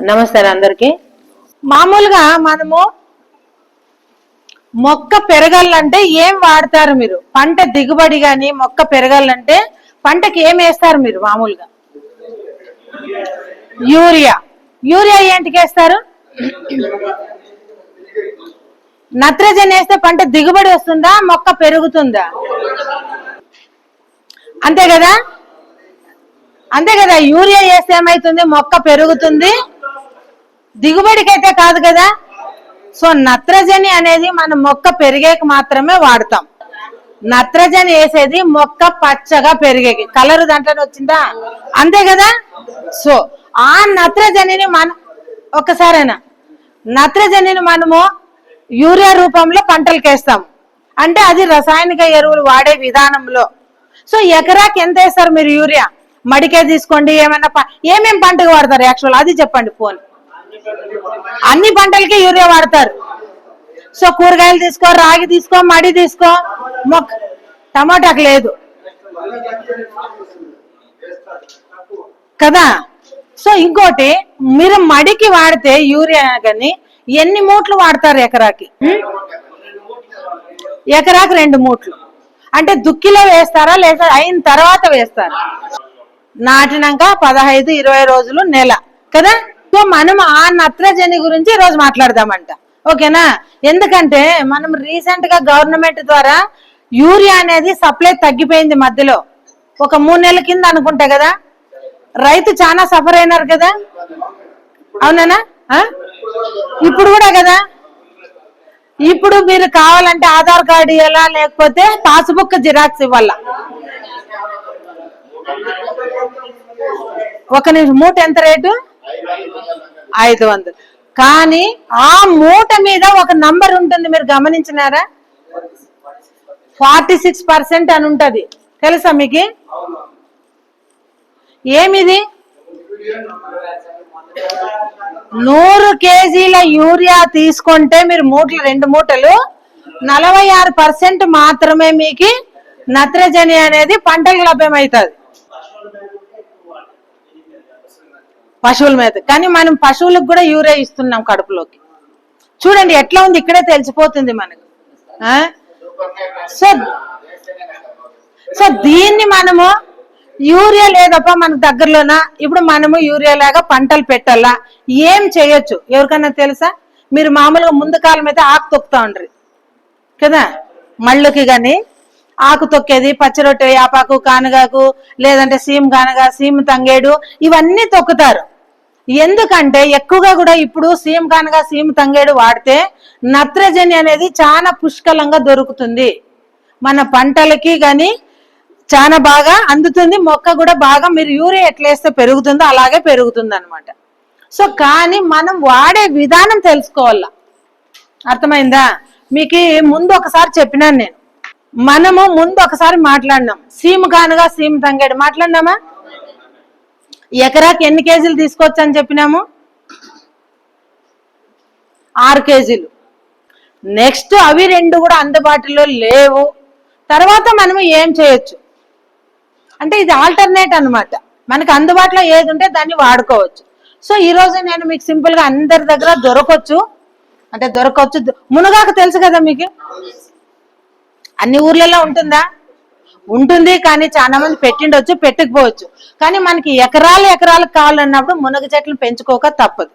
నమస్తే అందరికి. మామూలుగా మనము మొక్క పెరగాలంటే ఏం వాడతారు మీరు? పంట దిగుబడి గాని మొక్క పెరగాలంటే పంటకి ఏం వేస్తారు మీరు? మామూలుగా యూరియా. యూరియా ఏంటికి వేస్తారు? నత్రజని వేస్తే పంట దిగుబడి వస్తుందా, మొక్క పెరుగుతుందా? అంతే కదా, అంతే కదా. యూరియా వేస్తే ఏమైతుంది? మొక్క పెరుగుతుంది, దిగుబడికి అయితే కాదు కదా. సో నత్రజని అనేది మనం మొక్క పెరిగేకి మాత్రమే వాడతాం. నత్రజని వేసేది మొక్క పచ్చగా పెరిగేకి, కలర్ దాంట్లోనే వచ్చిందా, అంతే కదా. సో ఆ నత్రజనిని మనం ఒక్కసారైనా నత్రజనిని మనము యూరియా రూపంలో పంటలకు వేస్తాం. అంటే అది రసాయనిక ఎరువులు వాడే విధానంలో. సో ఎకరాకి ఎంత వేస్తారు మీరు యూరియా? మడికే తీసుకోండి, ఏమన్నా ఏమేం పంటకు వాడతారు యాక్చువల్ అది చెప్పండి. పోనీ అన్ని పంటలకి యూరియా వాడతారు. సో కూరగాయలు తీసుకో, రాగి తీసుకో, మడి తీసుకో, టమాటాకు లేదు కదా. సో ఇంకోటి, మీరు మడికి వాడితే యూరియా కానీ ఎన్ని మూట్లు వాడతారు ఎకరాకి? ఎకరాకి 2 మూట్లు. అంటే దుక్కిలో వేస్తారా లేదా అయిన తర్వాత వేస్తారా? నాటినాక 15-20 రోజులు, నెల కదా. సో మనం ఆ నత్రజని గురించి ఈరోజు మాట్లాడదామంట, ఓకేనా? ఎందుకంటే మనం రీసెంట్ గా గవర్నమెంట్ ద్వారా యూరియా అనేది సప్లై తగ్గిపోయింది మధ్యలో, ఒక 3 నెలల కింద అనుకుంటా కదా. రైతు చాలా సఫర్ అయినారు కదా, అవునా? ఇప్పుడు కూడా కదా. ఇప్పుడు మీరు కావాలంటే ఆధార్ కార్డు ఇవ్వాలా, లేకపోతే పాస్బుక్ జిరాక్స్ ఇవ్వాలా. ఒక నిమిషం, మూట ఎంత రేటు? 500. కానీ ఆ మూట మీద ఒక నంబర్ ఉంటుంది, మీరు గమనించినారా? 46% అని ఉంటది, తెలుసా మీకు? ఏమిది? 100 కేజీల యూరియా తీసుకుంటే మీరు 2 మూటలు 46% మాత్రమే మీకు నత్రజని అనేది పంటలకు లభ్యమవుతుంది, పశువుల మీద. కానీ మనం పశువులకు కూడా యూరియా ఇస్తున్నాం కడుపులోకి. చూడండి ఎట్లా ఉంది, ఇక్కడే తెలిసిపోతుంది మనకు. సో దీన్ని మనము యూరియా లేదప్ప మనకు దగ్గరలోనా, ఇప్పుడు మనము యూరియా లాగా పంటలు పెట్టాలా, ఏం చేయొచ్చు? ఎవరికన్నా తెలుసా? మీరు మామూలుగా ముందు కాలం అయితే ఆకు తొక్కుతా ఉండ్రి కదా, మళ్ళుకి గాని ఆకు తొక్కేది, పచ్చిరొట్టె, యాపాకు, కానగాకు, లేదంటే సీమ కానగ, సీమ తంగేడు, ఇవన్నీ తొక్కుతారు. ఎందుకంటే ఎక్కువగా కూడా ఇప్పుడు సీమ కానగ, సీమ తంగేడు వాడితే నత్రజని అనేది చాలా పుష్కలంగా దొరుకుతుంది, మన పంటలకి గాని చాలా బాగా అందుతుంది, మొక్క కూడా బాగా మీరు యూరియా ఎట్లేస్తే పెరుగుతుందో అలాగే పెరుగుతుంది అనమాట. సో కానీ మనం వాడే విధానం తెలుసుకోవాలా, అర్థమైందా? మీకు ముందు ఒకసారి చెప్పినాను నేను, మనము ముందు ఒకసారి మాట్లాడినాం, సీమ కానుగా సీమ తంగేడు మాట్లాడినామా? ఎకరాకి ఎన్ని కేజీలు తీసుకోవచ్చు అని చెప్పినాము? 6 కేజీలు. నెక్స్ట్ అవి 2 కూడా అందుబాటులో లేవు, తర్వాత మనము ఏం చేయొచ్చు అంటే ఇది ఆల్టర్నేట్ అనమాట, మనకు అందుబాటులో ఏది ఉంటే దాన్ని వాడుకోవచ్చు. సో ఈ రోజు నేను మీకు సింపుల్ గా అందరి దగ్గర దొరకవచ్చు, అంటే దొరకవచ్చు. మునగాకు తెలుసు కదా మీకు, అన్ని ఊర్లలో ఉంటుందా? ఉంటుంది, కానీ చాలా మంది పెట్టిండొచ్చు, పెట్టకపోవచ్చు. కానీ మనకి ఎకరాలు కావాలన్నప్పుడు మునగ చెట్లు పెంచుకోక తప్పదు.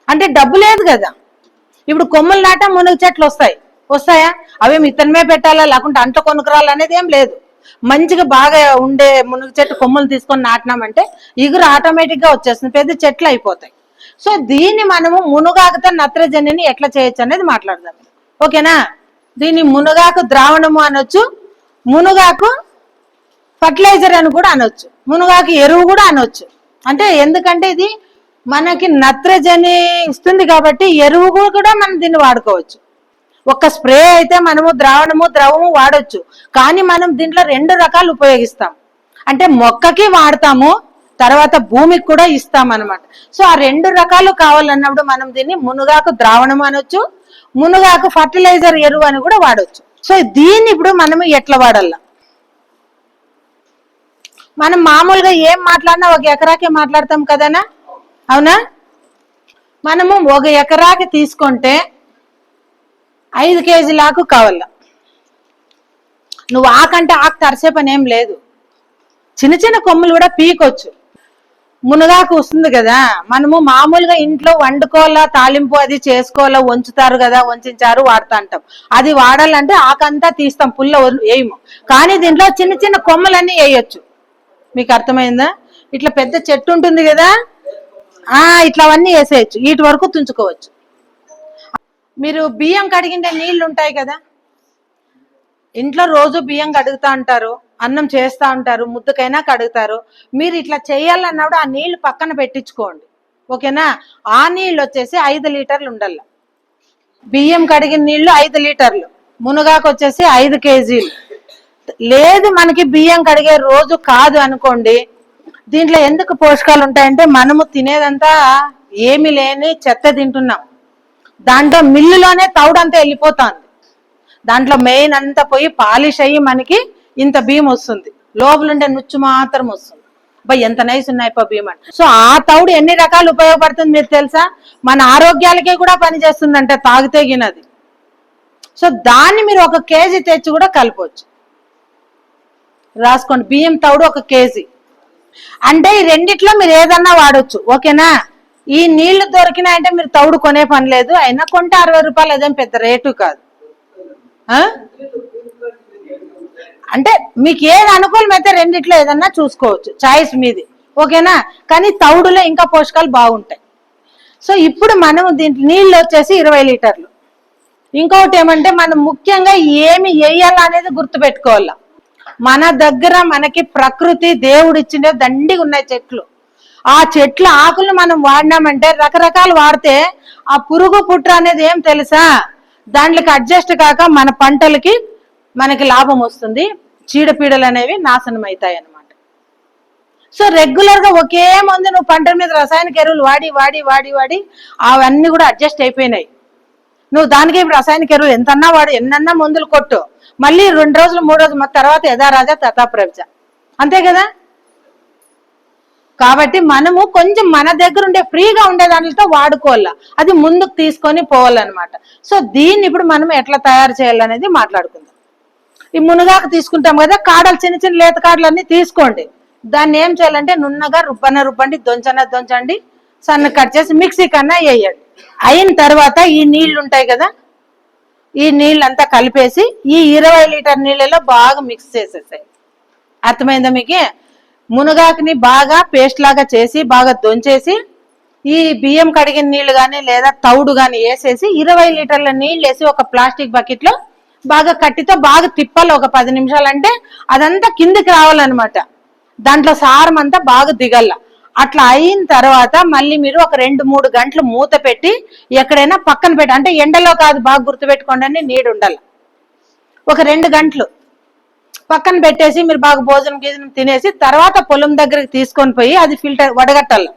అంటే డబ్బు లేదు కదా. ఇప్పుడు కొమ్మలు నాట మునగ చెట్లు వస్తాయా? అవి ఇతనమే పెట్టాలా, లేకుంటే అంట కొనుక్కరాలు అనేది ఏం లేదు. మంచిగా బాగా ఉండే మునగ చెట్టు కొమ్మలు తీసుకొని నాటినామంటే ఇగురు ఆటోమేటిక్ గా వచ్చేస్తుంది, పెద్ద చెట్లు అయిపోతాయి. సో దీన్ని మనము మునగాకుతో నత్రజనిని ఎట్లా చేయొచ్చు అనేది మాట్లాడదాం, ఓకేనా? దీన్ని మునగాకు ద్రావణము అనొచ్చు, మునగాకు ఫర్టిలైజర్ అని కూడా అనొచ్చు, మునగాకు ఎరువు కూడా అనొచ్చు. అంటే ఎందుకంటే ఇది మనకి నత్రజని ఇస్తుంది కాబట్టి ఎరువు కూడా మనం దీన్ని వాడుకోవచ్చు. ఒక స్ప్రే అయితే మనము ద్రవము వాడొచ్చు, కానీ మనం దీంట్లో 2 రకాలు ఉపయోగిస్తాం. అంటే మొక్కకి వాడతాము, తర్వాత భూమికి కూడా ఇస్తాం అనమాట. సో ఆ 2 రకాలు కావాలన్నప్పుడు మనం దీన్ని మునగాకు ద్రావణం అనొచ్చు, మునగాకు ఫర్టిలైజర్ ఎరువు అని కూడా వాడొచ్చు. సో దీన్ని ఇప్పుడు మనము ఎట్లా వాడాల? మనం మామూలుగా ఏం మాట్లాడినా 1 ఎకరాకే మాట్లాడతాం కదనా, అవునా? మనము 1 ఎకరాకి తీసుకుంటే 5 కేజీల ఆకు కావాల. నువ్వు ఆకంటే ఆకు తరిసే పని ఏం లేదు, చిన్న చిన్న కొమ్మలు కూడా పీకొచ్చు. మునగాకు వస్తుంది కదా, మనము మామూలుగా ఇంట్లో వండుకోవాలా, తాలింపు అది చేసుకోవాలా, వంచుతారు కదా, వంచారు వాడుతా అంటాం. అది వాడాలంటే ఆకంతా తీస్తాం, పుల్ల వేయము. కానీ దీంట్లో చిన్న చిన్న కొమ్మలన్నీ వేయొచ్చు. మీకు అర్థమైందా? ఇట్లా పెద్ద చెట్టు ఉంటుంది కదా, ఇట్లవన్నీ వేసేయచ్చు, వీటి వరకు తుంచుకోవచ్చు. మీరు బియ్యం కడిగిండే నీళ్లు ఉంటాయి కదా, ఇంట్లో రోజు బియ్యం కడుగుతా ఉంటారు, అన్నం చేస్తా ఉంటారు, ముద్దకైనా కడుగుతారు. మీరు ఇట్లా చేయాలన్నప్పుడు ఆ నీళ్లు పక్కన పెట్టించుకోండి, ఓకేనా? ఆ నీళ్ళు వచ్చేసి 5 లీటర్లు ఉండాల. బియ్యం కడిగిన నీళ్లు 5 లీటర్లు, మునగాకు వచ్చేసి 5 కేజీలు. లేదు మనకి బియ్యం కడిగే రోజు కాదు అనుకోండి, దీంట్లో ఎందుకు పోషకాలు ఉంటాయంటే మనము తినేదంతా ఏమి లేని చెత్త తింటున్నాం. దాంట్లో మిల్లులోనే తౌడంతా వెళ్ళిపోతుంది, దాంట్లో మెయిన్ అంతా పోయి పాలిష్ అయ్యి మనకి ఇంత బియ్యం వస్తుంది, లోపలుండే నుచ్చు మాత్రం వస్తుంది. ఎంత నైస్ ఉన్నాయి బియ్యం అంటే. సో ఆ తౌడు ఎన్ని రకాలు ఉపయోగపడుతుంది మీరు తెలుసా? మన ఆరోగ్యాలకే కూడా పనిచేస్తుందంటే తాగితే గినది. సో దాన్ని మీరు 1 కేజీ తెచ్చి కూడా కలపవచ్చు. రాసుకోండి, బియ్యం తౌడు 1 కేజీ. అంటే ఈ రెండిట్లో మీరు ఏదన్నా వాడచ్చు, ఓకేనా? ఈ నీళ్లు దొరికినాయంటే మీరు తౌడు కొనే పని లేదు, అయినా కొంటే 60 రూపాయలు, అదేం పెద్ద రేటు కాదు. అంటే మీకు ఏది అనుకూలమైతే రెండిట్లో ఏదన్నా చూసుకోవచ్చు, చాయిస్ మీది, ఓకేనా? కానీ తౌడులో ఇంకా పోషకాలు బాగుంటాయి. సో ఇప్పుడు మనం దీంట్లో నీళ్ళు వచ్చేసి 20 లీటర్లు. ఇంకొకటి ఏమంటే మనం ముఖ్యంగా ఏమి వేయాలనేది గుర్తుపెట్టుకోవాలి. మన దగ్గర మనకి ప్రకృతి దేవుడు ఇచ్చిన దండిగా ఉన్నాయి చెట్లు. ఆ చెట్ల ఆకులు మనం వాడినామంటే, రకరకాలు వాడితే ఆ పురుగు పుట్ర అనేది ఏం తెలుసా, దాంట్లోకి అడ్జస్ట్ కాక మన పంటలకి మనకి లాభం వస్తుంది, చీడపీడలు అనేవి నాశనం అవుతాయి అన్నమాట. సో రెగ్యులర్ గా ఒకే మందు నువ్వు పంటల మీద రసాయనిక ఎరువులు వాడి వాడి వాడి వాడి అవన్నీ కూడా అడ్జస్ట్ అయిపోయినాయి. నువ్వు దానికి రసాయనిక ఎరువులు ఎంతన్నా వాడు, ఎన్నన్నా మందులు కొట్టు, మళ్ళీ 2 రోజులు 3 రోజులు తర్వాత యథారాజా తథాప్రవిజ, అంతే కదా? కాబట్టి మనము కొంచెం మన దగ్గర ఉండే ఫ్రీగా ఉండే దానితో వాడుకోవాలా, అది ముందుకు తీసుకొని పోవాలన్నమాట. సో దీన్ని ఇప్పుడు మనం ఎట్లా తయారు చేయాలనేది మాట్లాడుకుందాం. ఈ మునగాకు తీసుకుంటాం కదా, కాడలు చిన్న చిన్న లేత కాడలన్నీ తీసుకోండి. దాన్ని ఏం చేయాలంటే నున్నగా రుబ్బండి, దొంచండి, సన్న కట్ చేసి మిక్సీ కన్నా వేయండి. అయిన తర్వాత ఈ నీళ్లు ఉంటాయి కదా, ఈ నీళ్ళంతా కలిపేసి ఈ 20 లీటర్ నీళ్ళలో బాగా మిక్స్ చేసేసాయి. అర్థమైందా మీకు? మునగాకుని బాగా పేస్ట్ లాగా చేసి బాగా దొంచేసి ఈ బియ్యం కడిగిన నీళ్లు కానీ లేదా తౌడు కానీ వేసేసి 20 లీటర్ల నీళ్ళు వేసి ఒక ప్లాస్టిక్ బకెట్ లో బాగా కట్టితో బాగా తిప్పాలి ఒక 10 నిమిషాలు. అంటే అదంతా కిందికి రావాలన్నమాట, దాంట్లో సారం అంతా బాగా దిగల్ల. అట్లా అయిన తర్వాత మళ్ళీ మీరు ఒక 2-3 గంటలు మూత పెట్టి ఎక్కడైనా పక్కన పెట్టి, అంటే ఎండలో కాదు, బాగా గుర్తుపెట్టుకోండి అని, నీడు ఉండాలి. ఒక 2 గంటలు పక్కన పెట్టేసి మీరు బాగా భోజనం తినేసి తర్వాత పొలం దగ్గరికి తీసుకొని పోయి అది ఫిల్టర్ వడగట్టాలి.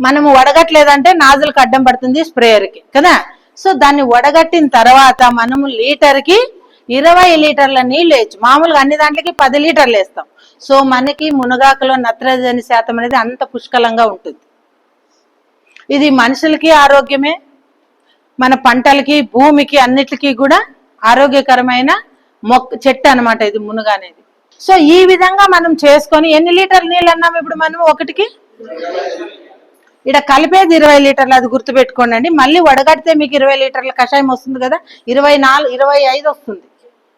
మనము వడగట్టలేదంటే నాజులకు అడ్డం పడుతుంది స్ప్రేయర్కి కదా. సో దాన్ని వడగట్టిన తర్వాత మనము లీటర్కి 20 లీటర్ల నీళ్ళు వేయచ్చు. మామూలుగా అన్ని దాంట్లకి 10 లీటర్లు వేస్తాం. సో మనకి మునగాకులో నత్రజని శాతం అనేది అంత పుష్కలంగా ఉంటుంది. ఇది మనుషులకి ఆరోగ్యమే, మన పంటలకి, భూమికి, అన్నిటికీ కూడా ఆరోగ్యకరమైన చెట్టు అనమాట ఇది మునగ అనేది. సో ఈ విధంగా మనం చేసుకొని ఎన్ని లీటర్ల నీళ్ళు అన్నాం ఇప్పుడు మనం ఒకటికి? ఇక్కడ కలిపేది 20 లీటర్లు, అది గుర్తుపెట్టుకోండి. మళ్ళీ వడగడితే మీకు 20 లీటర్ల కషాయం వస్తుంది కదా, 24-25 వస్తుంది.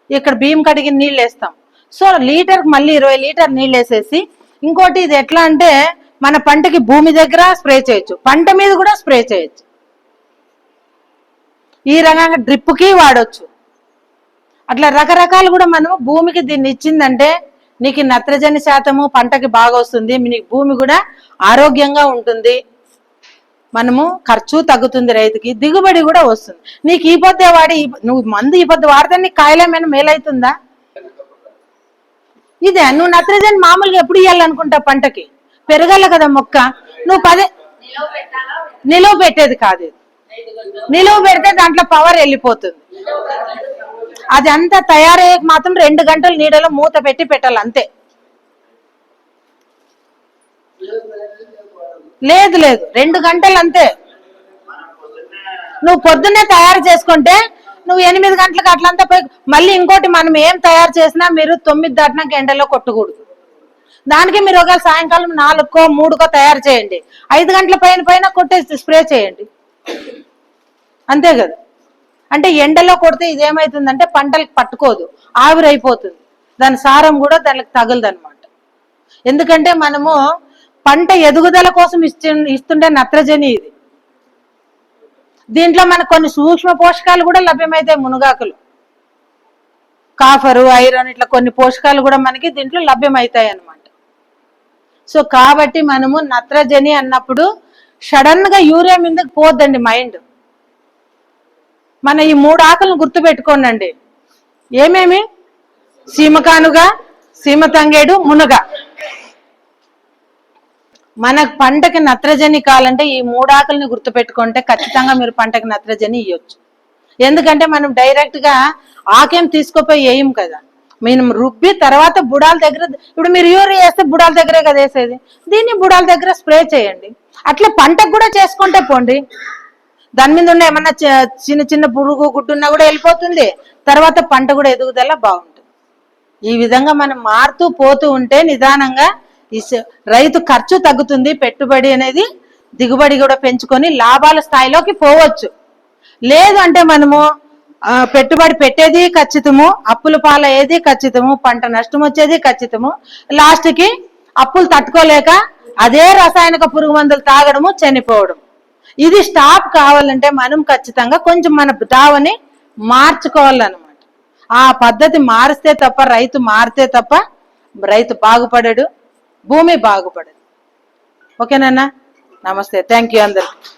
ఇక్కడ బియ్యం కడిగిన నీళ్ళు వేస్తాం. సో లీటర్కి మళ్ళీ 20 లీటర్ నీళ్ళు వేసేసి, ఇంకోటి ఇది ఎట్లా అంటే మన పంటకి భూమి దగ్గర స్ప్రే చేయొచ్చు, పంట మీద కూడా స్ప్రే చేయొచ్చు. ఈ రకంగా డ్రిప్కి వాడచ్చు. అట్లా రకరకాలు కూడా మనము భూమికి దీన్ని ఇచ్చిందంటే నీకు నత్రజని శాతము పంటకి బాగా వస్తుంది, నీకు భూమి కూడా ఆరోగ్యంగా ఉంటుంది, మనము ఖర్చు తగ్గుతుంది, రైతుకి దిగుబడి కూడా వస్తుంది. నీకు ఈ పొద్దే వాడి నువ్వు మందు ఈ పొద్దు వాడితే నీకు కాయలేమైనా మేలవుతుందా? ఇదే నువ్వు నత్రజని మామూలుగా ఎప్పుడు ఇవ్వాలనుకుంటావు, పంటకి పెరగాల కదా మొక్క. నువ్వు నిలువ పెట్టేది కాదు, నిలువ పెడితే దాంట్లో పవర్ వెళ్ళిపోతుంది. అది అంతా తయారయ్యేకి మాత్రం 2 గంటలు నీడలో మూత పెట్టి పెట్టాలి అంతే. లేదు లేదు 2 గంటలు అంతే. నువ్వు పొద్దున్నే తయారు చేసుకుంటే నువ్వు 8 గంటలకు అట్లంతా పోయి మళ్ళీ ఇంకోటి మనం ఏం తయారు చేసినా మీరు 9 దాటినాక ఎండలో కొట్టకూడదు. దానికి మీరు ఒకవేళ సాయంకాలం 4కో 3కో తయారు చేయండి, 5 గంటల పైన కొట్టేసి స్ప్రే చేయండి, అంతే కదా. అంటే ఎండలో కొడితే ఇదేమవుతుందంటే పంటలకు పట్టుకోదు, ఆవిరైపోతుంది, దాని సారం కూడా దానికి తగలదు అనమాట. ఎందుకంటే మనము పంట ఎదుగుదల కోసం ఇస్తుండే నత్రజని ఇది. దీంట్లో మనకు కొన్ని సూక్ష్మ పోషకాలు కూడా లభ్యమవుతాయి, మునగాకులు, కాఫరు, ఐరన్, ఇట్లా కొన్ని పోషకాలు కూడా మనకి దీంట్లో లభ్యమవుతాయి అన్నమాట. సో కాబట్టి మనము నత్రజని అన్నప్పుడు సడన్ గా యూరియా మీదకి పోద్దండి మైండ్. మన ఈ 3 ఆకులను గుర్తు పెట్టుకోండి. ఏమేమి? సీమకానుగా, సీమ తంగేడు, మునగ. మన పంటకి నత్రజని కావాలంటే ఈ 3 ఆకుల్ని గుర్తు పెట్టుకుంటే ఖచ్చితంగా మీరు పంటకి నత్రజని ఇవ్వచ్చు. ఎందుకంటే మనం డైరెక్ట్ గా ఆకేం తీసుకుపోయి వేయం కదా, మనం రుబ్బి తర్వాత బుడాల దగ్గర, ఇప్పుడు మీరు యూరియా వేస్తే బుడాల దగ్గరే కదా వేసేది, దీన్ని బుడాల దగ్గర స్ప్రే చేయండి. అట్లా పంటకు కూడా చేసుకుంటే పోండి, దాని మీద ఉన్న ఏమన్నా చిన్న చిన్న పురుగు గుడ్డున్నా కూడా వెళ్ళిపోతుంది, తర్వాత పంట కూడా ఎదుగుదల బాగుంటుంది. ఈ విధంగా మనం మారుతూ పోతూ ఉంటే నిదానంగా రైతు ఖర్చు తగ్గుతుంది, పెట్టుబడి అనేది దిగుబడి కూడా పెంచుకొని లాభాల స్థాయిలోకి పోవచ్చు. లేదు అంటే మనము పెట్టుబడి పెట్టేది ఖచ్చితము, అప్పుల పాలయ్యేది ఖచ్చితము, పంట నష్టం వచ్చేది ఖచ్చితము, లాస్ట్ కి అప్పులు తట్టుకోలేక అదే రసాయనిక పురుగు మందులు తాగడము, చనిపోవడం. ఇది స్టాప్ కావాలంటే మనం ఖచ్చితంగా కొంచెం మన దావని మార్చుకోవాలన్నమాట. ఆ పద్ధతి మారిస్తే తప్ప, రైతు మారితే తప్ప రైతు బాగుపడడు, భూమి బాగుపడదు. ఓకేనా? నమస్తే, థ్యాంక్ యూ అందరికి.